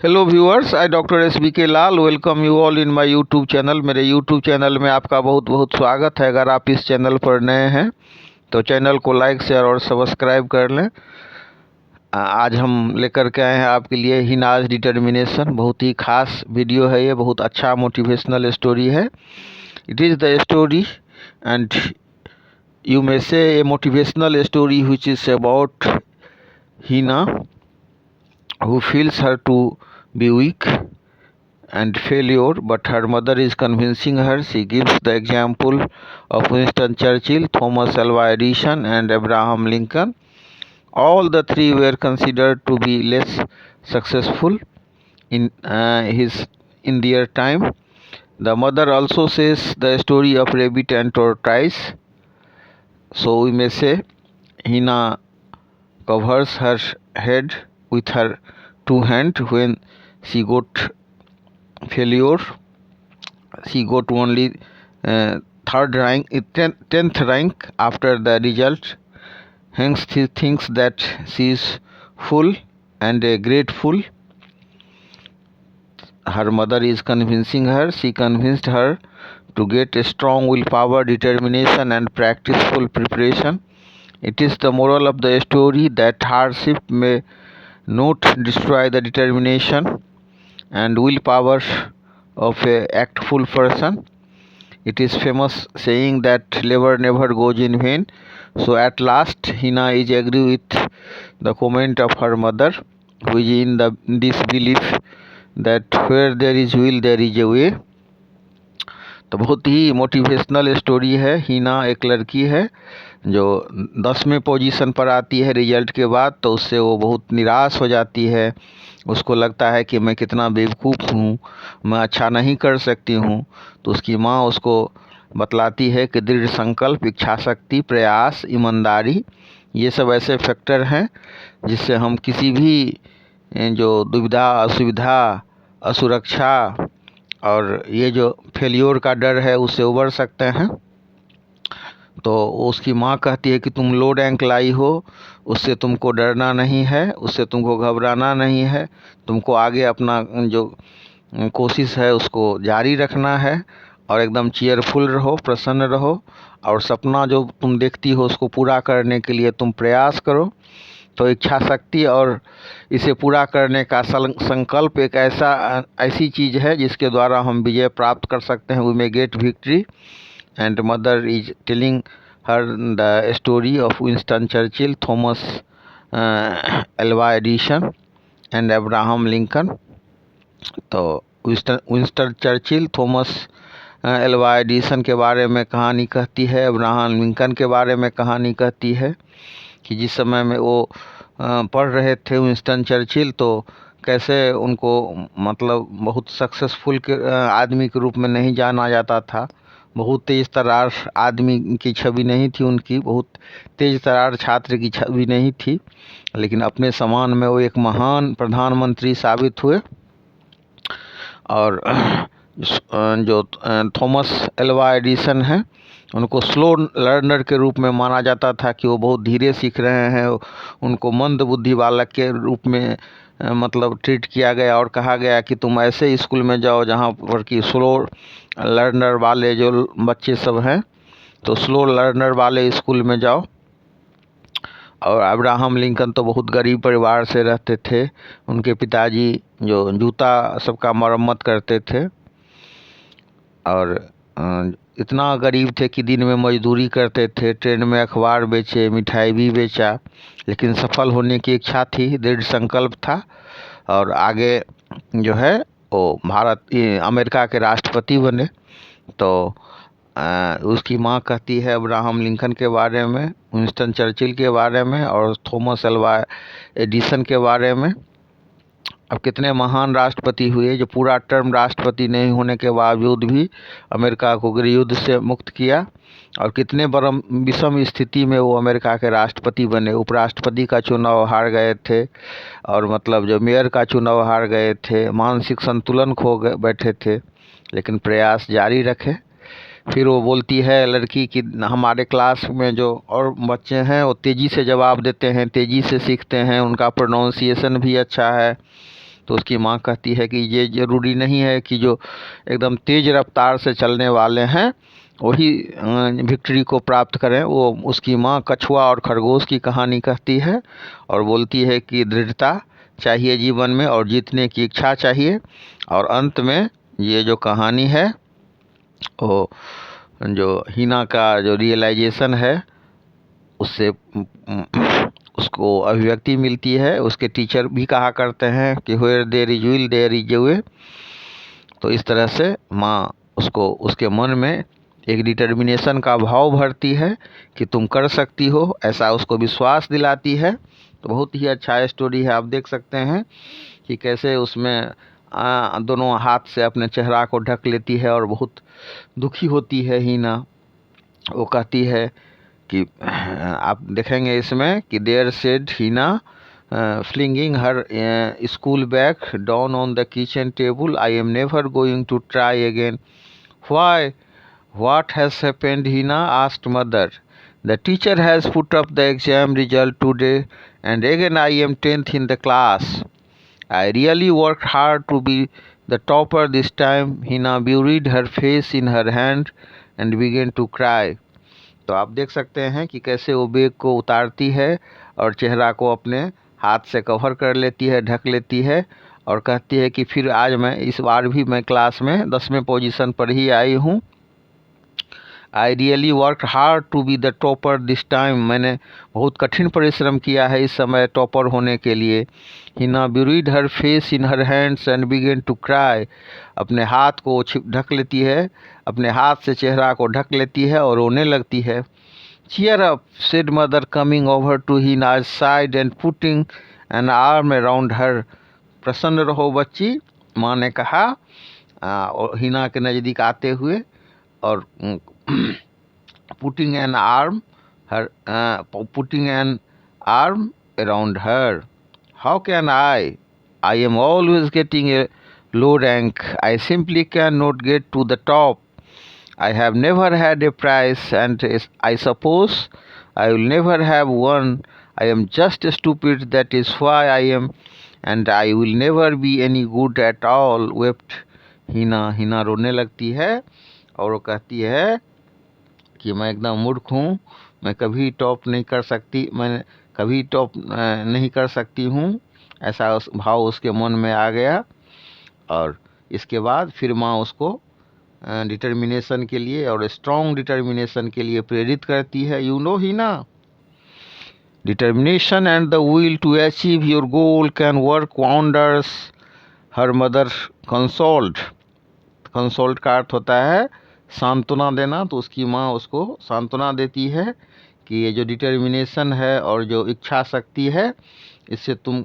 Hello viewers, I doctor S B K Lal welcome you all in my YouTube channel. मेरे YouTube channel में आपका बहुत बहुत स्वागत है। अगर आप इस चैनल पर नए हैं तो चैनल को लाइक शेयर और सब्सक्राइब कर लें। आज हम लेकर के आए हैं आपके लिए हिनाज डिटर्मिनेशन। बहुत ही खास वीडियो है ये, बहुत अच्छा मोटिवेशनल स्टोरी है। It is the story and you may say a motivational story which is about Hina who feels her to be weak and failure, but her mother is convincing her. She gives the example of Winston Churchill, Thomas Alva Edison, and Abraham Lincoln. All the three were considered to be less successful in their time. The mother also says the story of rabbit and tortoise. So we may say Hina covers her head with her two hands when she got failure. She got only third rank, 10th rank after the result. Hence she thinks that she is full and grateful. Her mother is convincing her. She convinced her to get a strong willpower, determination, and practiceful preparation. It is the moral of the story that hardship may not destroy the determination and willpower of a actful person. It is famous saying that labor never goes in vain. So at last Hina is agree with the comment of her mother, who is in this belief that where there is will there is a way. तो बहुत ही motivational story है। हीना एक लड़की है जो 10वें position पर आती है रिजल्ट के बाद, तो उससे वो बहुत निराश हो जाती है। उसको लगता है कि मैं कितना बेवकूफ़ हूँ, मैं अच्छा नहीं कर सकती हूँ। तो उसकी माँ उसको बतलाती है कि दृढ़ संकल्प, इच्छा शक्ति, प्रयास, ईमानदारी, ये सब ऐसे फैक्टर हैं जिससे हम किसी भी जो दुविधा, असुविधा, असुरक्षा और ये जो फेल्योर का डर है उससे उबर सकते हैं। तो उसकी माँ कहती है कि तुम लो रैंक लाई हो, उससे तुमको डरना नहीं है, उससे तुमको घबराना नहीं है, तुमको आगे अपना जो कोशिश है उसको जारी रखना है और एकदम चीयरफुल रहो, प्रसन्न रहो और सपना जो तुम देखती हो उसको पूरा करने के लिए तुम प्रयास करो। तो इच्छा शक्ति और इसे पूरा करने का संकल्प एक ऐसी चीज़ है जिसके द्वारा हम विजय प्राप्त कर सकते हैं। We may get victory. And mother is telling her the story of Winston Churchill, Thomas Alva Edison and Abraham Lincoln. तो Winston Churchill, Thomas Alva Edison के बारे में कहानी कहती है, अब्राहम लिंकन के बारे में कहानी कहती है कि जिस समय में वो पढ़ रहे थे विंस्टन चर्चिल, तो कैसे उनको मतलब बहुत सक्सेसफुल के आदमी के रूप में नहीं जाना जाता था। बहुत तेज़ तर्रार आदमी की छवि नहीं थी उनकी, बहुत तेज़ तर्रार छात्र की छवि नहीं थी, लेकिन अपने समान में वो एक महान प्रधानमंत्री साबित हुए। और जो थॉमस एल्वा एडिसन हैं उनको स्लो लर्नर के रूप में माना जाता था कि वो बहुत धीरे सीख रहे हैं। उनको मंद बुद्धि बालक के रूप में मतलब ट्रीट किया गया और कहा गया कि तुम ऐसे स्कूल में जाओ जहाँ पर कि स्लो लर्नर वाले जो बच्चे सब हैं, तो स्लो लर्नर वाले स्कूल में जाओ। और अब्राहम लिंकन तो बहुत गरीब परिवार से रहते थे। उनके पिताजी जो जूता सबका मरम्मत करते थे और इतना गरीब थे कि दिन में मजदूरी करते थे, ट्रेन में अखबार बेचे, मिठाई भी बेचा, लेकिन सफल होने की इच्छा थी, दृढ़ संकल्प था और आगे जो है वो अमेरिका के राष्ट्रपति बने। तो उसकी माँ कहती है अब्राहम लिंकन के बारे में, विंस्टन चर्चिल के बारे में और थॉमस एल्वा एडिसन के बारे में। अब कितने महान राष्ट्रपति हुए जो पूरा टर्म राष्ट्रपति नहीं होने के बावजूद भी अमेरिका को गृह युद्ध से मुक्त किया, और कितने बड़ा विषम स्थिति में वो अमेरिका के राष्ट्रपति बने। उपराष्ट्रपति का चुनाव हार गए थे और मतलब जो मेयर का चुनाव हार गए थे, मानसिक संतुलन खो बैठे थे, लेकिन प्रयास जारी रखे। फिर वो बोलती है लड़की कि हमारे क्लास में जो और बच्चे हैं वो तेज़ी से जवाब देते हैं, तेज़ी से सीखते हैं, उनका प्रोनाउंसिएशन भी अच्छा है, तो उसकी माँ कहती है कि ये ज़रूरी नहीं है कि जो एकदम तेज़ रफ्तार से चलने वाले हैं वही विक्ट्री को प्राप्त करें। वो उसकी माँ कछुआ और खरगोश की कहानी कहती है और बोलती है कि दृढ़ता चाहिए जीवन में और जीतने की इच्छा चाहिए। और अंत में ये जो कहानी है वो जो हिना का जो रियलाइजेशन है उससे उसको अभिव्यक्ति मिलती है। उसके टीचर भी कहा करते हैं कि where there is will there is a way. तो इस तरह से माँ उसको उसके मन में एक डिटर्मिनेशन का भाव भरती है कि तुम कर सकती हो, ऐसा उसको विश्वास दिलाती है। तो बहुत ही अच्छा स्टोरी है। आप देख सकते हैं कि कैसे उसमें दोनों हाथ से अपने चेहरा को ढक लेती है और बहुत दुखी होती है हिना। वो कहती है कि आप देखेंगे इसमें कि there said Hina flinging her school bag down on the kitchen table, I am never going to try again. Why? What has happened? Hina asked mother. The teacher has put up the exam result today and again I am 10th in the class. I really worked hard to be the topper this time. Hina buried her face in her hand and began to cry. तो आप देख सकते हैं कि कैसे वो bag को उतारती है और चेहरा को अपने हाथ से कवर कर लेती है, ढक लेती है और कहती है कि फिर आज मैं इस बार भी मैं क्लास में 10वें पोजीशन पर ही आई हूँ। I really work hard to be the topper this time. मैंने बहुत कठिन परिश्रम किया है इस समय टॉपर होने के लिए। Hina buried her face in her hands and began to cry. अपने हाथ को ढक लेती है, अपने हाथ से चेहरा को ढक लेती है और रोने लगती है। Cheer up said mother coming over to Hina's side and putting an arm around her. प्रसन्न रहो बच्ची, माँ ने कहा हिना के नज़दीक आते हुए और putting an arm around her. How can I? I am always getting a low rank. I simply cannot get to the top. I have never had a prize and I suppose I will never have one. I am just stupid, that is why I am, and I will never be any good at all, wept Hina. Hina रोने लगती है और वो कहती है कि मैं एकदम मूर्ख हूँ, मैं कभी टॉप नहीं कर सकती, मैं कभी टॉप नहीं कर सकती हूँ, ऐसा भाव उसके मन में आ गया। और इसके बाद फिर माँ उसको डिटर्मिनेशन के लिए और स्ट्रॉन्ग डिटर्मिनेशन के लिए प्रेरित करती है। You know Hina, determination and the will to achieve your goal can work wonders, her mother consoled. Consoled का अर्थ होता है सांत्वना देना। तो उसकी माँ उसको सांत्वना देती है कि ये जो डिटर्मिनेशन है और जो इच्छा शक्ति है इससे तुम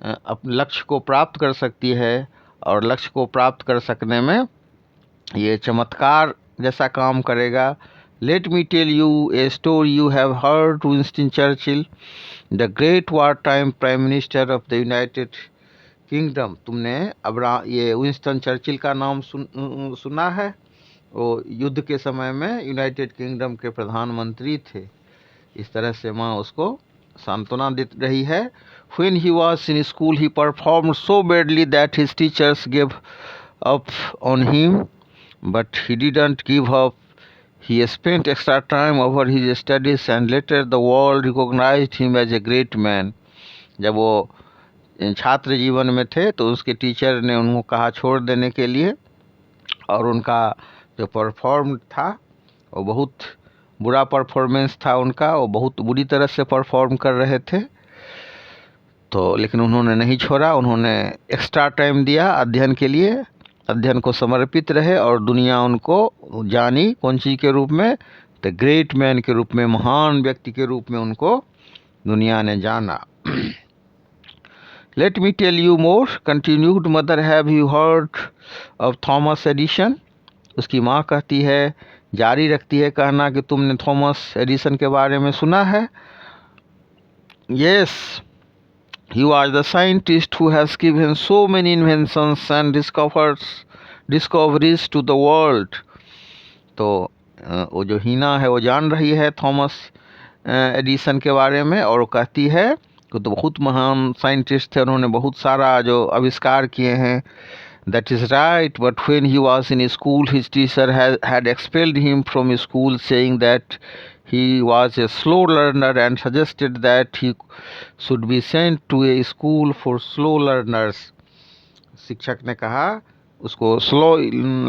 अपने लक्ष्य को प्राप्त कर सकती है और लक्ष्य को प्राप्त कर सकने में ये चमत्कार जैसा काम करेगा। Let me tell you a story you have heard Winston Churchill, the great war time prime minister of the United Kingdom. तुमने ये विंस्टन चर्चिल का नाम सुना है? वो युद्ध के समय में यूनाइटेड किंगडम के प्रधानमंत्री थे। इस तरह से माँ उसको सांत्वना दे रही है। When he was in school he performed so badly that his teachers gave up on him, but he didn't give up. He spent extra time over his studies and later the world recognized him as a great man. जब वो छात्र जीवन में थे तो उसके teacher ने उनको कहा छोड़ देने के लिए और उनका जो परफॉर्म था वो बहुत बुरा परफॉर्मेंस था उनका, वो बहुत बुरी तरह से परफॉर्म कर रहे थे। तो लेकिन उन्होंने नहीं छोड़ा, उन्होंने एक्स्ट्रा टाइम दिया अध्ययन के लिए, अध्ययन को समर्पित रहे और दुनिया उनको जानी कौन चीज़ के रूप में? द ग्रेट मैन के रूप में, महान व्यक्ति के रूप में उनको दुनिया ने जाना। Let me tell you more, continued mother, have you heard of Thomas Edison? उसकी माँ कहती है, जारी रखती है कहना कि तुमने थॉमस एडिसन के बारे में सुना है? Yes, he was the scientist who has given so many inventions and discoveries to the world. तो वो जो हिना है वो जान रही है थॉमस एडिसन के बारे में और वो कहती है वो तो बहुत महान साइंटिस्ट थे, उन्होंने बहुत सारा जो आविष्कार किए हैं. That is right, but when he was in school, his teacher had expelled him from school, saying that he was a slow learner and suggested that he should be sent to a school for slow learners. शिक्षक ने कहा उसको slow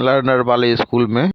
learner वाले school में